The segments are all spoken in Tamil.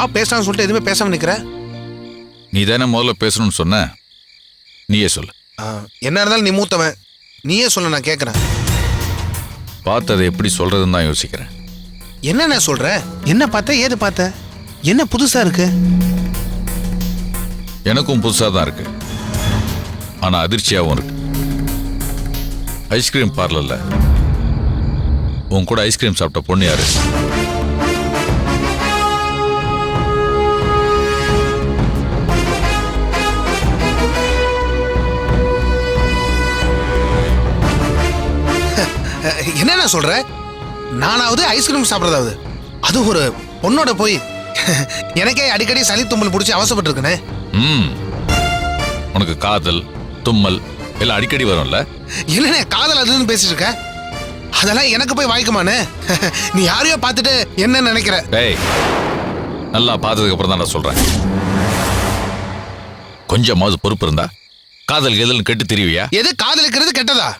வா பேசலாம்னு சொல்லிட்டு எதுவுமே பேசாம நிக்கிற. நீ தானே முதல்ல பேசணும்னு சொன்ன, நீயே சொல்லு. என்ன இருந்தாலும் நீ மூத்தவன், நீயே சொல்ல, நான் கேட்கறேன். பார்த்ததை எப்படி சொல்றதுன்னு தான் யோசிக்கிறேன். என்ன சொல்ற? என்ன பார்த்த, ஏது பார்த்த? என்ன புதுசா இருக்கு? எனக்கும் புதுசா தான் இருக்கு, ஆனா அதிர்ச்சியாகவும் இருக்கு. ஐஸ்கிரீம் பார்லர்ல உன் கூட ஐஸ்கிரீம் சாப்பிட்ட பொண்ணு யாரு? என்ன சொல்ற? நானாவது ஐஸ்கிரீம் சாப்பிட்றதாவது, அது ஒரு பொண்ணோட போய் எனக்கே அடிக்கடி சளி தும்மல் பிடிச்சி அவசப்பட்டு இருக்கனே. உனக்கு காதல் தும்மல் எல்லாம் அடிக்கடி வரும்ல? இல்லனே, காதல் அதுன்னு பேசிட்டு இருக்க, அதெல்லாம் எனக்கு போய் வாய்க்குமானே? நீ யாரையோ பார்த்துட்டு என்ன நினைக்கிற? டேய், நல்லா பார்த்ததுக்கு அப்புறம் தான் நான் சொல்றேன். கொஞ்சமாவது பொறுப்பு இருந்தா காதல் எதில் கெட்டு தெரிவியா? எது காதலிக்கிறது கெட்டதா?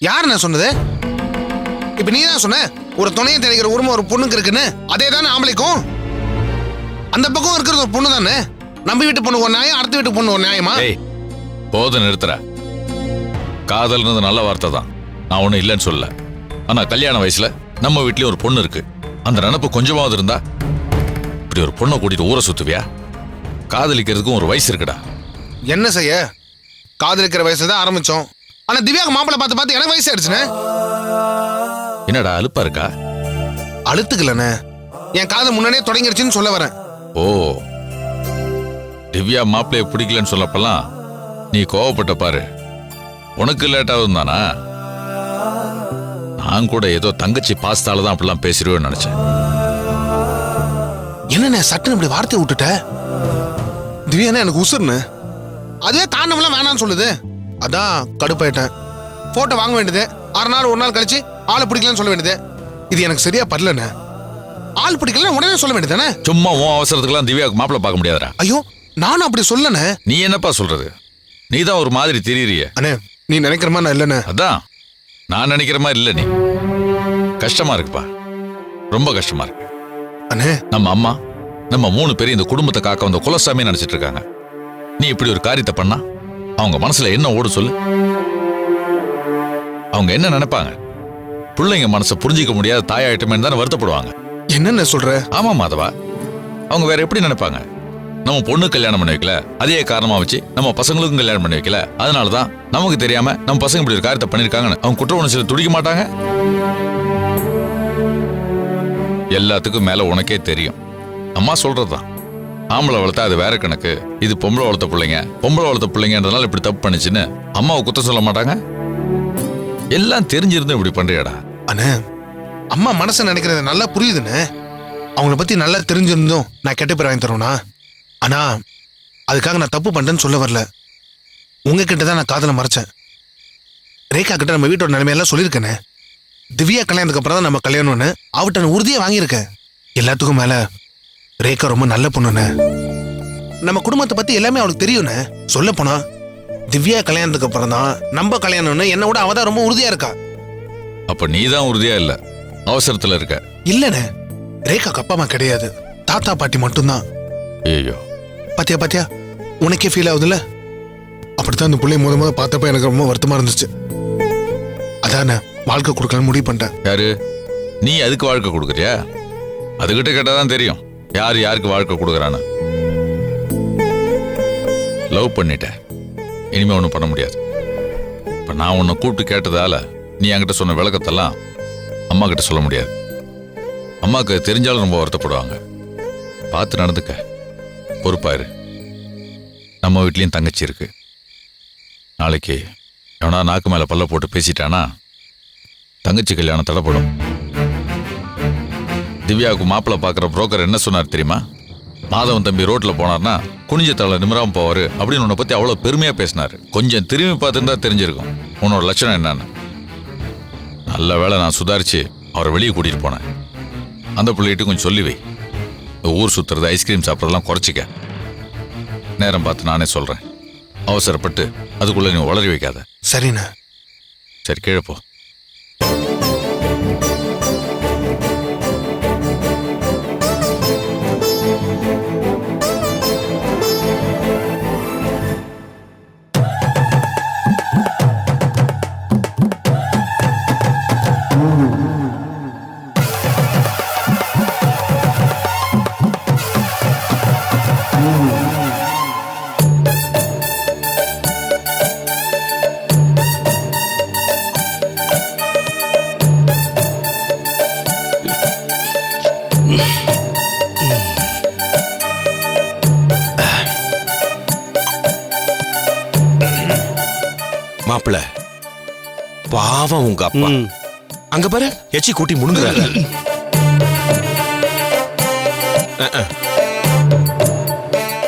யார் நான் சொன்னது? இப்ப நீ தான் சொன்ன ஒரு துணையை தெரிகிற உரிமை ஒரு பொண்ணுக்கு இருக்குன்னு. அதே தானே ஆம்பளைக்கும். அந்த பக்கம் இருக்கிறது ஒரு பொண்ணு தானே. நம்ம வீட்டு பொண்ணு ஒரு நியாயம், அடுத்த வீட்டு பொண்ணு ஒரு நியாயமா? போதும், நிறுத்துற. காதல்ன்றது நல்ல வார்த்தை தான், நான் ஒன்னும் இல்லைன்னு சொல்லல. ஆனா கல்யாண வயசுல நம்ம வீட்லயும் ஒரு பொண்ணு இருக்கு. அந்த நினப்பு கொஞ்சமாவது இருந்தா இப்படி ஒரு பொண்ணை கூட்டிட்டு ஊரை சுத்துவியா? காதலிக்கிறதுக்கும் ஒரு வயசு இருக்குடா. என்ன செய்ய, காதலிக்கிற வயசுல தான் ஆரம்பிச்சோம். ஆனா திவ்யாக்கு மாப்பிள்ளை பார்த்து பார்த்து எனக்கு வயசு ஆயிடுச்சுனே. என்னடா அலுப்பா இருக்கா? அழுத்துக்கலண்ணே, என் காதல் முன்னாடியே தொடங்கிடுச்சுன்னு சொல்ல வரேன். ஓ, திவ்யா மாப்பிள்ளைய பிடிக்கலன்னு சொல்லப்பெல்லாம் நீ கோவப்பட்ட பாரு. உனக்கு லேட்டாவது தானா? நான் கூட ஏதோ தங்கச்சி பாஸ்தால தான் அப்படிலாம் பேசிடுவேன்னு நினைச்சேன். என்னண்ணே சட்டுன்னு இப்படி வார்த்தையை விட்டுட்ட? திவ்யாண்ணே எனக்கு உசுர்னு, அதுவே காரணம்லாம் வேணான்னு சொல்லுது. அதான் கடுப்பாயிட்டேன். போட்டோ வாங்க வேண்டியது, 6 நாள் ஒரு நாள் கழிச்சு ஆளை பிடிக்கலன்னு சொல்ல வேண்டியது. இது எனக்கு சரியா பரலண்ணே. ஆள் பிடிக்கல உடனே சொல்ல வேண்டியதானே? சும்மா உன் அவசரத்துக்குலாம் திவ்யாவுக்கு மாப்பிள்ளை பார்க்க முடியாதா? ஐயோ, நானும் அப்படி சொல்லனே. நீ என்னப்பா சொல்றது? நீ தான் ஒரு மாதிரி தெரியறிய. அண்ணே, நீ நினைக்கிற மாதிரி நான் இல்லண்ணே. அதான் நான் நினைக்கிற மாதிரி இல்ல. நீ கஷ்டமா இருக்குப்பா, ரொம்ப கஷ்டமா இருக்கு. அண்ணே, நம்ம அம்மா நம்ம 3 பேரும் இந்த குடும்பத்தை காக்க வந்த குலசாமி நினைச்சிட்டு இருக்காங்க. நீ இப்படி ஒரு காரியத்தை பண்ணா அவங்க மனசுல என்ன ஓடு சொல்லு? அவங்க என்ன நினைப்பாங்க? பிள்ளைங்க மனசை புரிஞ்சிக்க முடியாத தாயாயிட்டமே தானே வருத்தப்படுவாங்க. என்னென்ன சொல்ற? ஆமா மாதவா, அவங்க வேற எப்படி நினைப்பாங்க? நம்ம பொண்ணு கல்யாணம் பண்ணி வைக்கல, அதே காரணமா வச்சு நம்ம பசங்களுக்கும் கல்யாணம் பண்ணி வைக்கல, அதனாலதான் நமக்கு தெரியாம நம்ம பசங்க இப்படி ஒரு காரியத்தை பண்ணிருக்காங்கன்னு அவங்க குற்ற உணர்ச்சியில துடிக்க மாட்டாங்க? எல்லாத்துக்கும் மேல உனக்கே தெரியும், அம்மா சொல்றதுதான். ஆம்பளை வளர்த்தா அது வேற கணக்கு, இது பொம்பளை வளர்த்த பிள்ளைங்க, பொம்பளை வளர்த்த பிள்ளைங்கன்றதுனால இப்படி தப்பு பண்ணிச்சுன்னு அம்மாவை குத்தம் சொல்ல மாட்டாங்க? எல்லாம் தெரிஞ்சிருந்து இப்படி பண்றியாடா? அண்ணே, அம்மா மனசை நினைக்கிறது நல்லா புரியுதுன்னு. அவங்கள பத்தி நல்லா தெரிஞ்சிருந்தும் நான் கெட்ட பேர் வாங்கி தருவேனா? ஆனா அதுக்காக நான் தப்பு பண்றேன்னு சொல்ல வரல. உங்ககிட்ட தான் நான் காதலை மறைச்சேன். ரேகா கிட்ட நம்ம வீட்டோட நிலைமையெல்லாம் சொல்லியிருக்கேனே. திவ்யா கல்யாணத்துக்கு அப்புறம் தான் நம்ம கல்யாணம்னு அவட்ட நான் உறுதியை வாங்கியிருக்கேன். எல்லாத்துக்கும் மேல ரேகா ரொம்ப நல்ல பொண்ணுண்ணே. நம்ம குடும்பத்தை பத்தி எல்லாமே அவளுக்கு தெரியும்ண்ணே. சொல்ல போனா திவ்யா கல்யாணத்துக்கு அப்புறம் தான் நம்ம கல்யாணம்னு என்னை விட அவதான் ரொம்ப உறுதியா இருக்கா. அப்ப நீ தான் உறுதியா இல்ல, அவசரத்துல இருக்க. இல்லண்ணே, ரேகாக்கு அப்பா அம்மா கிடையாது, தாத்தா பாட்டி மட்டும்தான். ஐயோ, பாத்தியா பாத்தியா, உனக்கே ஃபீல் ஆகுதுல்ல? அப்படித்தான் அந்த பிள்ளைய முத பார்த்தப்ப எனக்கு ரொம்ப வருத்தமா இருந்துச்சு. அதானே வாழ்க்கை கொடுக்கலான்னு முடிவு பண்ணிட்டேன். யாரு நீ அதுக்கு வாழ்க்கை கொடுக்குறியா? அதுகிட்ட கேட்டாதான் தெரியும் யாரு யாருக்கு வாழ்க்கை கொடுக்குறான்னு. லவ் பண்ணிட்ட, இனிமே ஒன்றும் பண்ண முடியாது. இப்ப நான் உன்னை கூப்பிட்டு கேட்டதால நீ என்கிட்ட சொன்ன விளக்கத்தெல்லாம் அம்மா கிட்ட சொல்ல முடியாது. அம்மாவுக்கு தெரிஞ்சாலும் ரொம்ப வருத்தப்படுவாங்க. பார்த்து நடந்துக்க, பொறுப்பாயிரு. நம்ம வீட்லயும் தங்கச்சி இருக்கு. நாளைக்கு எவனா நாக்கு மேல பல்ல போட்டு பேசிட்டானா தங்கச்சி கல்யாணம் தடைப்படும். திவ்யாவுக்கு மாப்பிள்ளை பார்க்குற புரோக்கர் என்ன சொன்னார் தெரியுமா? மாதவன் தம்பி ரோட்ல போனார்னா குனிஞ்ச தலை நிமிராம போவாரு அப்படின்னு உன்னை பத்தி அவ்வளவு பெருமையா பேசினாரு. கொஞ்சம் திரும்பி பார்த்துருந்தா தெரிஞ்சிருக்கும் உன்னோட லட்சணம் என்னன்னு. நல்ல வேளை நான் சுதாரிச்சு அவரை வெளியே கூட்டிட்டு போனேன். அந்த பிள்ளைகிட்ட கொஞ்சம் சொல்லி வை, ஊர் சுத்துறது ஐஸ்கிரீம் சாப்பிட்றதெல்லாம் குறைச்சிக்க. நேரம் பார்த்து நானே சொல்றேன், அவசரப்பட்டு அதுக்குள்ள நீ உளறி வைக்காத. சரிண்ணா. சரி, கீழே போ. மாப்பிள பாவம் உங்க அப்பா. அங்க பாரு எச்சி கூட்டி முணுங்குறாரு.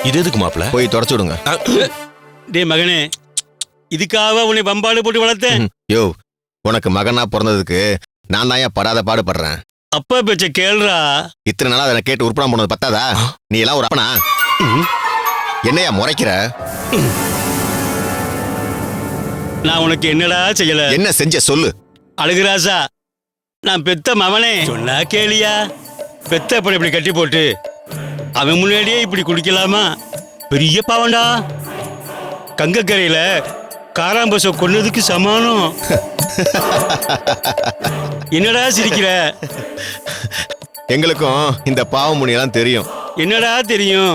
இது எதுக்கு மாப்பிள? போய் தொடச்சு விடுங்க. டே மகனே, இதுக்காக உன்னை பம்பாடு போட்டு வளர்த்தேன். யோ, உனக்கு மகனா பிறந்ததுக்கு நான் தான் படாத பாடுபடுறேன். அப்பா பேச்ச கேளுடா. இத்தனை நாளா அதை கேட்டு உருப்படம் போனது பத்தாதா? நீ எல்லாம் ஒரு அப்பனா? என்னையா முறைக்கிற? நான் உனக்கு என்னடா செய்யல? என்ன செஞ்ச சொல்லு. அழகுராசா, நான் பெத்த மவனே சொன்னா கேளியா? பெத்த அப்படி இப்படி கட்டி போட்டு அவன் முன்னாடியே இப்படி குடிக்கலாமா? பெரிய பாவண்டா. கங்கக்கரையில காராம்பச கொன்னதுக்கு சமானம். என்னடா சிரிக்கிற? எங்களுக்கும் இந்த பாவம் முனியெல்லாம் தெரியும். என்னடா தெரியும்?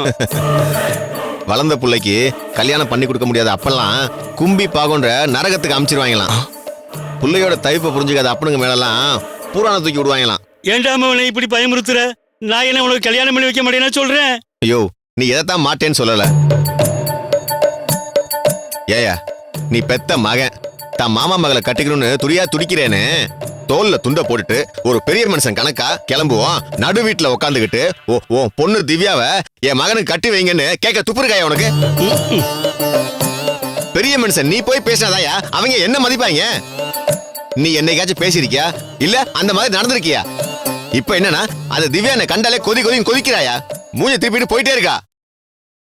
வளர்ந்த பிள்ளைக்கு கல்யாணம் பண்ணி கொடுக்க முடியாத அப்பெல்லாம் கும்பி பாகன்ற நரகத்துக்கு அமைச்சிருவாங்களாம். பிள்ளையோட தைப்பை புரிஞ்சுக்காத அப்பனுங்க மேலாம் பூரான தூக்கி விடுவாங்களாம். ஏன்டா அவனை இப்படி பயமுறுத்துற? நான் என்ன உனக்கு கல்யாணம் பண்ணி வைக்க மாட்டேன்னு சொல்றேன்? ஐயோ, நீ எதைத்தான் மாட்டேன்னு சொல்லல. ஏயா, நீ பெத்த மகன் தான் மாமா மகளை கட்டிக்கணும்னு துடியா துடிக்கிறேன்னு தோல்ல துண்ட போட்டுட்டு ஒரு பெரிய மனுஷன் கணக்கா கிளம்புவோம். நடு வீட்டுல உட்காந்துக்கிட்டு ஓ பொண்ணு திவ்யாவை என் மகனுக்கு கட்டி வைங்கன்னு கேட்க துப்பு இருக்காயா உனக்கு? பெரிய மனுஷன் நீ போய் பேசினாதாயா அவங்க என்ன மதிப்பாங்க? நீ என்னைக்காச்சும் பேசிருக்கியா? இல்ல அந்த மாதிரி நடந்திருக்கியா? இப்ப என்னன்னா அந்த திவ்யா என்ன கண்டாலே கொதிக்கிறாயா? மூஞ்ச திருப்பிட்டு போயிட்டே இருக்கா.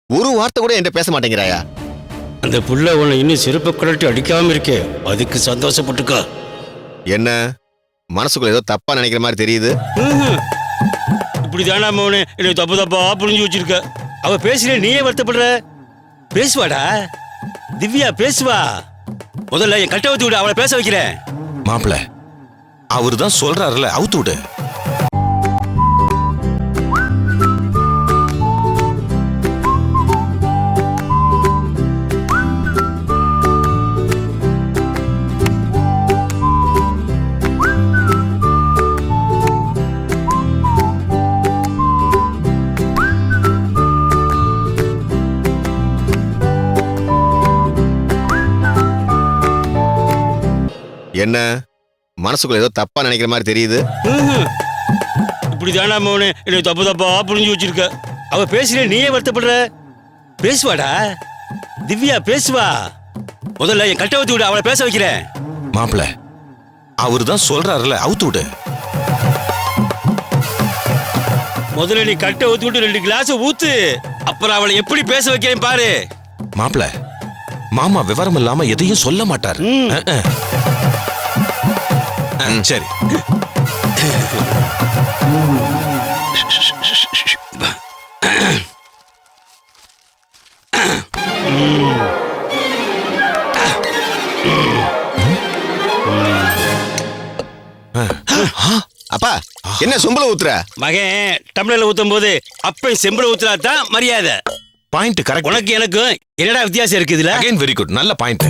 ஒரு வார்த்தை கூட என்கிட்ட பேச மாட்டேங்கிறாயா? அந்த புள்ள உன்னை இன்னும் சிறப்பு குரட்டி அடிக்காம இருக்கே, அதுக்கு சந்தோஷப்பட்டுக்கா. என்ன மனசுக்குள்ள ஏதோ தப்பா நினைக்கிற மாதிரி தெரியுது. இப்படி தானா மோனே என்னை தப்பா புரிஞ்சு வச்சிருக்க. அவ பேசுற நீயே வருத்தப்படுற. பேசுவாடா திவ்யா, பேசுவா. முதல்ல என் கட்ட ஊத்தி விடு, அவளை பேச வைக்கிறேன். மாப்பிள அவரு தான் சொல்றாருல, அவுத்து விடு. என்ன மனசுக்குள்ள ஏதோ தப்பா நினைக்கிற மாதிரி தெரியுது. இப்படி தானா மோனே என்னை தப்பா புரிஞ்சு வச்சிருக்க. அவ பேசுற நீயே வருத்தப்படுற. பேசுவாடா திவ்யா, பேசுவா. முதல்ல என் கட்ட ஊத்தி விடு, அவளை பேச வைக்கிறேன். மாப்பிள அவரு தான் சொல்றாருல, அவுத்து விடு. முதல்ல நீ கட்ட ஊத்தி விட்டு 2 கிளாஸ் ஊத்து, அப்புறம் அவளை எப்படி பேச வைக்கிறேன் பாரு. மாப்பிள மாமா விவரம் இல்லாம எதையும் சொல்ல மாட்டாரு. சரி. அப்பா என்ன சொம்பல ஊத்துற? மகன் டம்ளர்ல ஊத்தும் போது அப்ப செம்புல ஊத்துறா தான் மரியாதை. Point correct. உனக்கு எனக்கு என்னடா வித்தியாசம் இருக்கு இதுல? அகைன் வெரி குட், நல்ல பாயிண்ட்.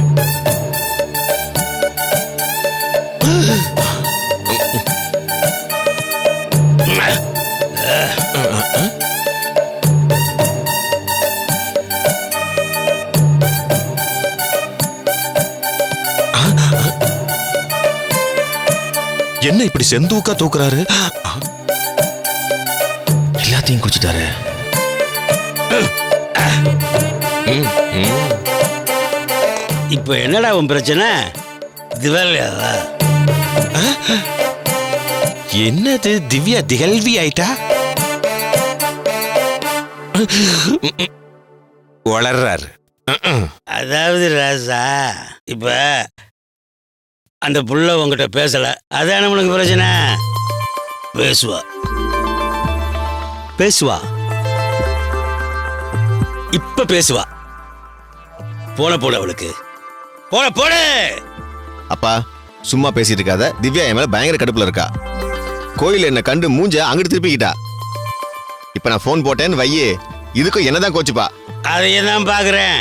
என்ன இப்படி செந்தூக்கா தூக்குறாரு? எல்லாத்தையும் குடிச்சிட்டாரு. இப்ப என்னடா உன் பிரச்சனை? என்னது திவ்யா திகழ்வி ஆயிட்டா? வளர்றாரு. அதாவது ராசா, இப்ப அந்த புள்ள உங்ககிட்ட பேசல, அதான உனக்கு பிரச்சனை? பேசுவா பேசுவா இப்ப பேசுவா. போன போட அவளுக்கு போட. அப்பா சும்மா பேசிட்டு இருக்காத. திவ்யா என் மேல பயங்கர கடுப்புல இருக்கா. கோயில் என்ன கண்டு மூஞ்ச அங்கிட்டு திருப்பிக்கிட்டா. இப்ப நான் போன் போட்டேன்னு வையே, இதுக்கும் என்னதான் கோச்சுப்பா. அதையே தான் பாக்குறேன்.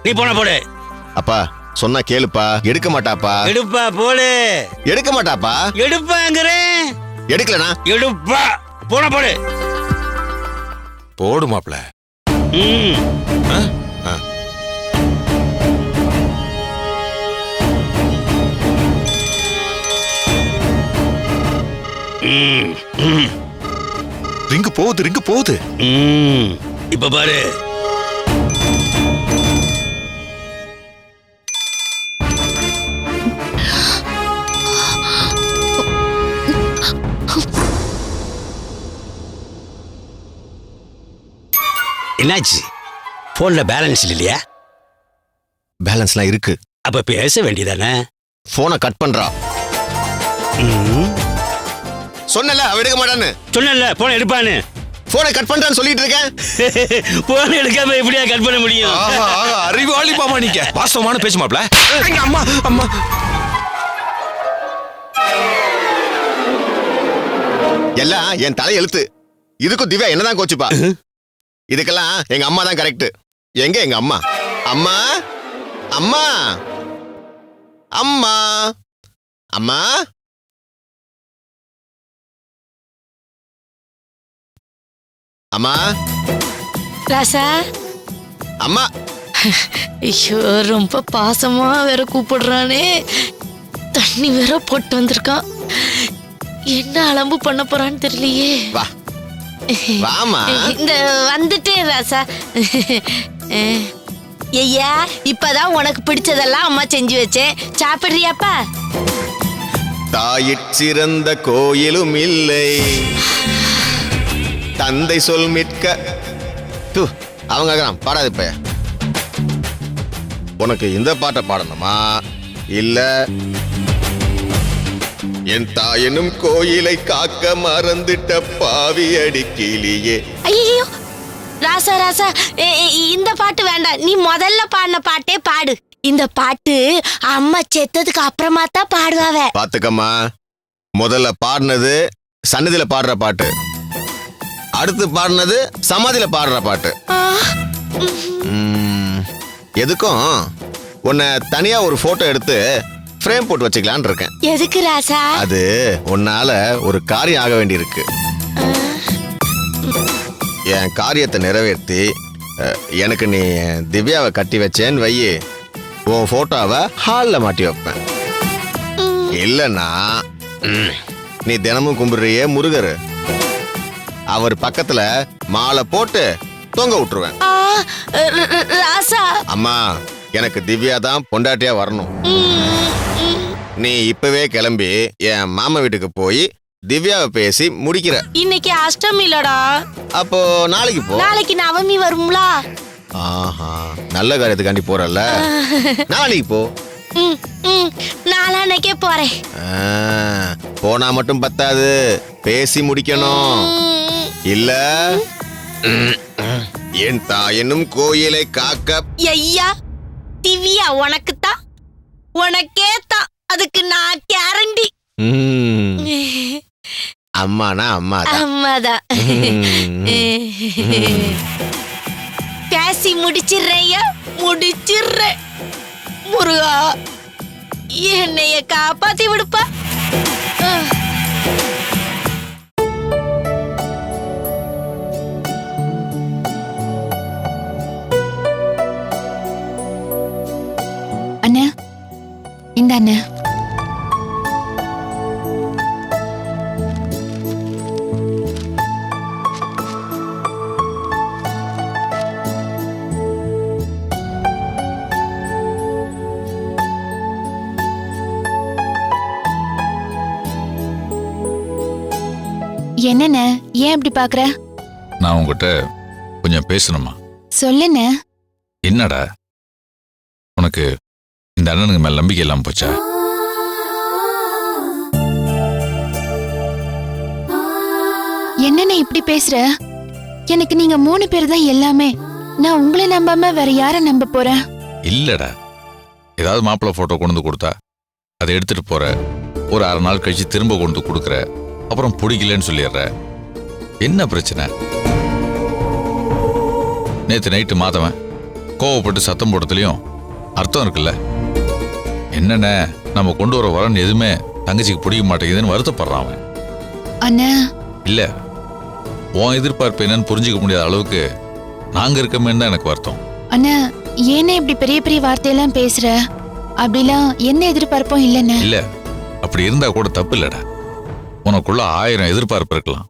நீ போன போடு. அப்பா சொன்னா கேளுப்பா. எடுக்க மாட்டாப்பா. எடுப்பா போடு. எடுக்க மாட்டாப்பா. எடுப்பாங்கிறேன். எடுக்கலனா எடுப்பா. போன போடு. போடு மாப்ள. ம். ம். ம். ரிங்கு போகுது. ம். இப்ப பாரு. என்னாச்சு? போன்ல பேலன்ஸ் இல்லையா? பேலன்ஸ்லாம் இருக்கு. அப்ப பேச வேண்டியதானே? போனை கட் பண்றா. சொன்னல அவ எடுக்க மாட்டான்னு. சொன்னல போன் எடுப்பான்னு. போனை கட் பண்றான்னு சொல்லிட்டு இருக்கேன். போன் எடுக்காம எப்படியா கட் பண்ண முடியும்? அறிவாளி பாமா நீங்க. வாஸ்தவமான பேச்சு மாப்ள. அம்மா அம்மா. எல்லாம் என் தலை எழுத்து. இதுக்கும் திவ்யா என்னதான் கோச்சுப்பா. இதுக்கெல்லாம் எங்க அம்மா தான் கரெக்ட். எங்க எங்க அம்மா? அம்மா அம்மா அம்மா அம்மா அம்மா ராசா. அம்மா. ஐயோ ரொம்ப பாசமா வேற கூப்பிடுறானே. தண்ணி வேற போட்டு வந்திருக்கான். என்ன அலம்பு பண்ண போறான்னு தெரியலையே. வா வாமா. இந்த வந்துட்டேன் ராசா. ஐயா இப்பதான் உனக்கு பிடிச்சதெல்லாம் அம்மா செஞ்சு வச்சேன். சாப்பிடுறியாப்பா? தாயிற் சிறந்த கோயிலும் இல்லை, தந்தை சொல் மிட்க. அவங்க பாடாது பைய. உனக்கு இந்த பாட்டை பாடணுமா இல்ல என் தாயனும் கோயிலை காக்க மறந்துட்ட பாவி அடிக்கிலியே? ஐயோ ராசா ராசா, இந்த பாட்டு வேண்டாம். நீ முதல்ல பாடின பாட்டே பாடு. இந்த பாட்டு அம்மா செத்ததுக்கு அப்புறமா தான் பாடுவாவ. பாத்துக்கம்மா, முதல்ல பாடினது சன்னதியில பாடுற பாட்டு, அடுத்து பாடினது சமாதியில பாடுற பாட்டு. எதுக்கும் உன்னை தனியா ஒரு போட்டோ எடுத்து ஃப்ரேம் போட்டு வச்சுக்கலான்னு இருக்கேன். எதுக்கு ராசா? அது உன்னால ஒரு காரியம் ஆக வேண்டி இருக்கு. என் காரியத்தை நிறைவேற்றி எனக்கு நீ திவ்யாவை கட்டி வச்சேன்னு வையி, உன் போட்டோவை ஹாலில் மாட்டி வைப்பேன். இல்லைன்னா நீ தினமும் கும்பிடுறியே முருகர், அவர் பக்கத்துல மாலை போட்டு தொங்க விட்டுருவேன். ராசா அம்மா, எனக்கு திவ்யா தான் பொண்டாட்டியா வரணும். நீ இப்பவே கிளம்பி என் மாமா வீட்டுக்கு போய் திவ்யாவை பேசி முடிக்கிற. இன்னைக்கு அஷ்டமிலடா. அப்போ நாளைக்கு போ. நாளைக்கு நவமி வரும்ல. ஆஹா, நல்ல காரியத்துக்காண்டி போறல்ல, நாளைக்கு போ. நாளானைக்கே போறேன். போனா மட்டும் பத்தாது, பேசி முடிக்கணும். இல்ல என் தாயனும் கோயிலை காக்க. ஐயா, திவ்யா உனக்குத்தான், உனக்கே தான். அதுக்கு நான் கேரண்டி. அம்மானா அம்மா அம்மாதான். பேசி முடிச்சிடுறேன், முடிச்சிடுறேன். முருகா, என்னைய காப்பாத்தி விடுப்பா. அண்ணா, இந்த அண்ணா. என்னண்ண, ஏன் இப்படி பாக்குற? நான் உங்ககிட்ட கொஞ்சம் பேசணுமா? சொல்லுண்ண. என்னடா உனக்கு இந்த அண்ணனுக்கு மேல நம்பிக்கை இல்லாம போச்சா? என்னண்ணே இப்படி பேசுற? எனக்கு நீங்க 3 பேர் தான் எல்லாமே. நான் உங்களை நம்பாம வேற யார நம்ப போறேன்? இல்லடா, ஏதாவது மாப்பிள்ளை போட்டோ கொண்டு வந்து கொடுத்தா அதை எடுத்துட்டு போற, ஒரு 1/2 நாள் கழிச்சு திரும்ப கொண்டு வந்து கொடுக்குற, அப்புறம் பிடிக்கலன்னு சொல்லிடுற. என்ன பிரச்சனை? நேற்று நைட்டு மாதவன் கோவப்பட்டு சத்தம் போட்டதுலையும் அர்த்தம் இருக்குல்ல. என்னென்ன நம்ம கொண்டு வர வரன் எதுவுமே தங்கச்சிக்கு பிடிக்க மாட்டேங்குதுன்னு வருத்தப்படுறான் அவன். அண்ணா இல்ல, உன் எதிர்பார்ப்பு என்னன்னு புரிஞ்சுக்க முடியாத அளவுக்கு நாங்க இருக்கமே தான் எனக்கு வருத்தம். அண்ணா ஏனே இப்படி பெரிய பெரிய வார்த்தையெல்லாம் பேசுற? அப்படிலாம் எந்த எதிர்பார்ப்பும் இல்லைண்ணே. இல்ல, அப்படி இருந்தா கூட தப்பு இல்லடா. உனக்குள்ள 1000 எதிர்பார்ப்பு இருக்கலாம்.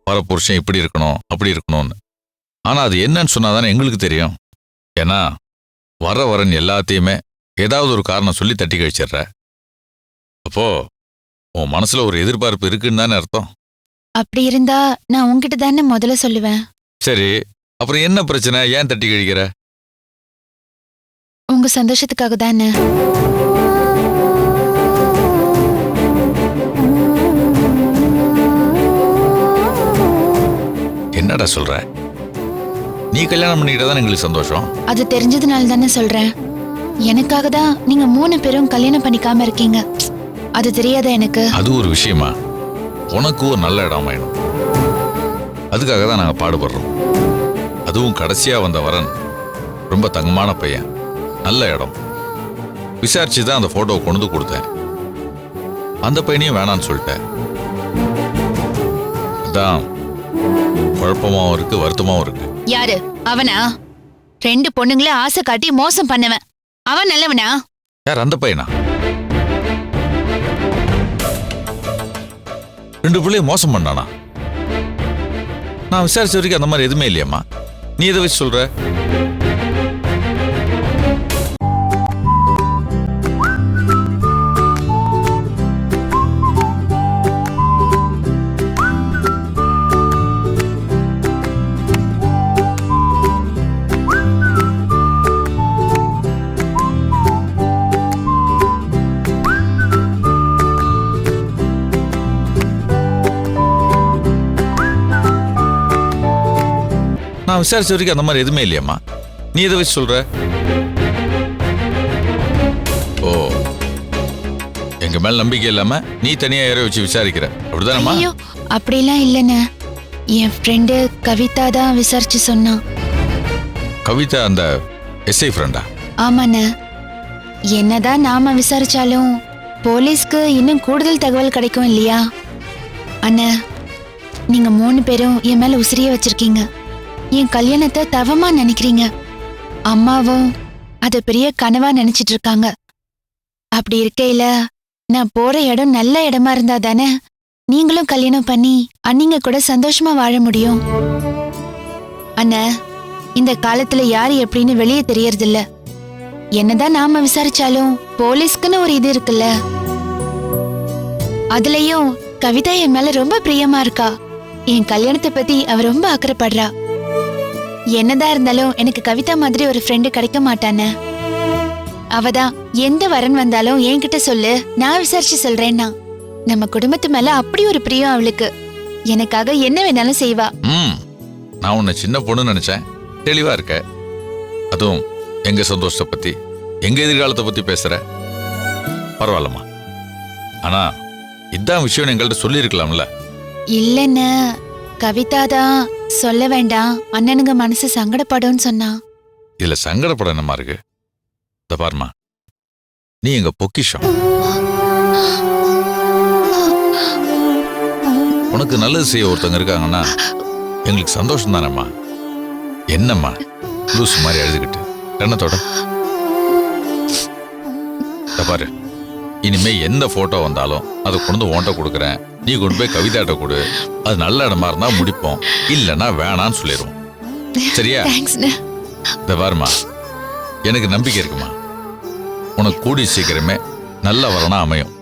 வரப்புருஷன் இப்படி இருக்கணும் அப்படி இருக்கணும்னு. ஆனா அது என்னன்னு சொன்னாதானே எங்களுக்கு தெரியும். ஏன்னா வரன் எல்லாத்தையுமே ஏதாவது ஒரு காரணம் சொல்லி தட்டி கழிச்சிடுற. அப்போ உன் மனசுல ஒரு எதிர்பார்ப்பு இருக்குன்னு தானே அர்த்தம். அப்படி இருந்தா நான் உங்ககிட்ட தானே முதல்ல சொல்லுவேன். சரி, அப்புறம் என்ன பிரச்சனை? ஏன் தட்டி கழிக்கிற? உங்க சந்தோஷத்துக்காக தானே. என்னடா சொல்ற? நீ கல்யாணம் பண்ணிக்கிட்டா தான் எங்களுக்கு சந்தோஷம். அது தெரிஞ்சதுனால தானே சொல்றேன். எனக்காக தான் நீங்க 3 பேரும் கல்யாணம் பண்ணிக்காம இருக்கீங்க. அது தெரியாதா எனக்கு? அது ஒரு விஷயமா? உனக்கு ஒரு நல்ல இடம் வேணும். அதுக்காக தான் நாங்க பாடுபடுறோம். அதுவும் கடைசியா வந்த வரன் ரொம்ப தங்கமான பையன், நல்ல இடம். விசாரிச்சு தான் அந்த போட்டோவை கொண்டு வந்து கொடுத்தேன். அந்த பையனையும் வேணான்னு சொல்லிட்டேன். அதான் குழப்பமாவும் இருக்கு, வருத்தமாவும் இருக்கு. யாரு அவனா? 2 பொண்ணுங்கள ஆசை காட்டி மோசம் பண்ணவன் அவன் நல்லவனா? யார் அந்த பையனா? 2 பிள்ளைய மோசம் பண்ணானா? நான் விசாரிச்ச வரைக்கும் அந்த மாதிரி எதுவுமே இல்லையம்மா. நீ எதை வச்சு சொல்ற? நான் விசாரிச்ச வரைக்கும் அந்த மாதிரி எதுவுமே இல்லையம்மா. நீ எதை வச்சு சொல்ற? ஓ, எங்க மேல நம்பிக்கை இல்லாம நீ தனியா யாரை வச்சு விசாரிக்கிற, அப்படிதானம்மா? ஐயோ அப்படிலாம் இல்லைண்ணே. என் ஃப்ரெண்டு கவிதா தான் விசாரிச்சு சொன்னான். கவிதா அந்த எஸ்ஐ ஃப்ரெண்டா? ஆமாண்ணே. என்னதான் நாம விசாரிச்சாலும் போலீஸ்க்கு இன்னும் கூடுதல் தகவல் கிடைக்கும் இல்லையா? அண்ணா, நீங்க 3 பேரும் என் மேல உசிரிய வச்சிருக்கீங்க. என் கல்யாணத்தை தவமா நினைக்கிறீங்க. அம்மாவும் அது பெரிய கனவா நினைச்சிட்டு இருக்காங்க. அப்படி இருக்கையில நான் போற இடம் நல்ல இடமா இருந்தா தானே நீங்களும் கல்யாணம் பண்ணி அண்ணிங்க கூட சந்தோஷமா வாழ முடியும். அண்ணா, இந்த காலத்துல யாரு எப்படின்னு வெளியே தெரியறதில்ல. என்னதான் நாம விசாரிச்சாலும் போலீஸ்க்குன்னு ஒரு இது இருக்குல்ல. அதுலயும் கவிதா என் மேல ரொம்ப பிரியமா இருக்கா. என் கல்யாணத்தை பத்தி அவ ரொம்ப அக்கறைப்படுறா. என்னதான் இருந்தாலும் எனக்கு கவிதா மாதிரி ஒரு ஃப்ரெண்டு கிடைக்க மாட்டானே. அவதான் எந்த வரன் வந்தாலும் என்கிட்ட சொல்லு, நான் விசாரிச்சு சொல்றேன்னா. நம்ம குடும்பத்து மேல அப்படி ஒரு பிரியம் அவளுக்கு. எனக்காக என்ன வேணாலும் செய்வா. நான் உன்னை சின்ன பொண்ணு நினைச்சேன். தெளிவா இருக்க. அதுவும் எங்க சந்தோஷத்தை பத்தி, எங்க எதிர்காலத்தை பத்தி பேசுற. பரவாயில்லம்மா. ஆனா இதான் விஷயம் எங்கள்கிட்ட சொல்லி இருக்கலாம்ல. இல்லன்னு கவிதா தான் சொல்ல வேண்டாம், அண்ணனுங்க மனசு சங்கடப்படும்னு சொன்னா. இதுல சங்கடப்பட என்னமா இருக்கு? இத பாருமா, நீ எங்க பொக்கிஷம். உனக்கு நல்லது செய்ய ஒருத்தங்க இருக்காங்கன்னா எங்களுக்கு சந்தோஷம் தானேம்மா. என்னம்மா லூஸ் மாதிரி எழுதிக்கிட்டு கண்ணத்தோட? இத பாரு, இனிமே எந்த போட்டோ வந்தாலும் அதை கொண்டு ஓட்ட கொடுக்குறேன். நீ கொண்டு போய் கவிதாட்ட கொடு. அது நல்ல இடமா இருந்தா முடிப்போம், இல்லைன்னா வேணான்னு சொல்லிடுவோம். சரியா? இத பாருமா, எனக்கு நம்பிக்கை இருக்குமா. உனக்கு கூடி சீக்கிரமே நல்ல வரனா அமையும்.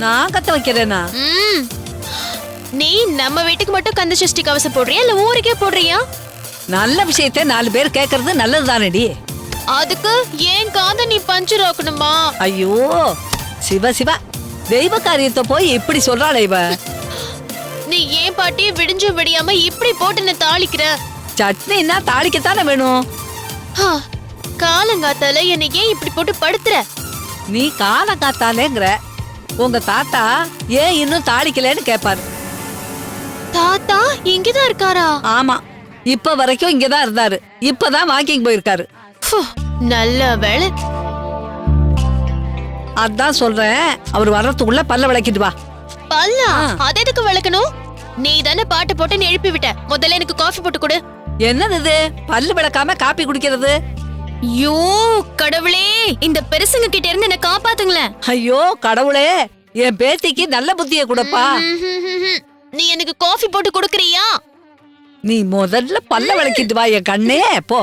நான் கத்த வைக்கிறேனா? நீ நம்ம வீட்டுக்கு மட்டும் கந்த சஷ்டி கவசம் போடுறியா இல்ல ஊருக்கே போடுறியா? நல்ல விஷயத்தை 4 பேர் கேக்குறது நல்லது தானடி. அதுக்கு ஏன் காந்த நீ பஞ்சர் ஆக்கணுமா? ஐயோ சிவ சிவா, தெய்வ காரியத்தை போய் இப்படி சொல்றாளே இவ. நீ ஏன் பாட்டி விடிஞ்சும் விடியாம இப்படி போட்டு என்ன தாளிக்கிற? சட்னின்னா தாளிக்கத்தானே வேணும். காலங்காத்தால என்னை ஏன் இப்படி போட்டு படுத்துற? நீ காலம் காத்தாலேங்கிற உங்க தாத்தா ஏன் இன்னும் தாளிக்கலன்னு கேட்பாரு. தாத்தா இங்கதான் இருக்காரா? ஆமா, இப்ப வரைக்கும் இங்கதான் இருந்தாரு. இப்பதான் வாக்கிங் போயிருக்காரு. ஃபு, நல்ல வேளை. அதான் சொல்றேன், அவர் வர்றதுக்குள்ள பல்ல விளக்கிட்டு வா. பல்லா அது எதுக்கு விளக்கணும்? நீ தானே பாட்டு போட்டு எழுப்பி விட்ட. முதல்ல எனக்கு காஃபி போட்டு கொடு. என்னது இது, பல்லு விளக்காம காப்பி குடிக்கிறது? ஐயோ கடவுளே, இந்த பெருசுங்க கிட்ட இருந்து என்ன காப்பாத்துங்களேன். ஐயோ கடவுளே, என் பேத்திக்கு நல்ல புத்திய கொடுப்பா. நீ எனக்கு காஃபி போட்டு கொடுக்கறியா? நீ முதல்ல பல்ல விளக்கிட்டு வா என் கண்ணே, போ.